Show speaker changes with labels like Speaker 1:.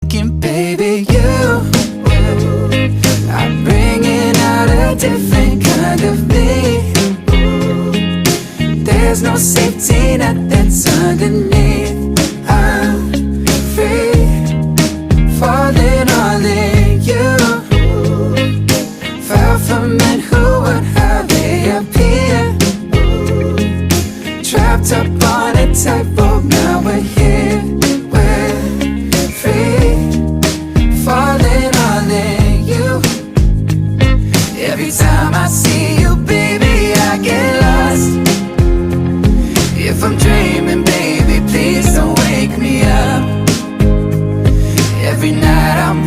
Speaker 1: thinking, baby, I'm bringing out a different kind of me. There's no safety net that's underneath. I'm free, falling all in you. Fell from men who would how they appear. Trapped up on a tightrope, now we're here. We're free, falling all in you. Every time I see you, baby, I get lost. If I'm dreaming, baby, please don't wake me up. Every night I'm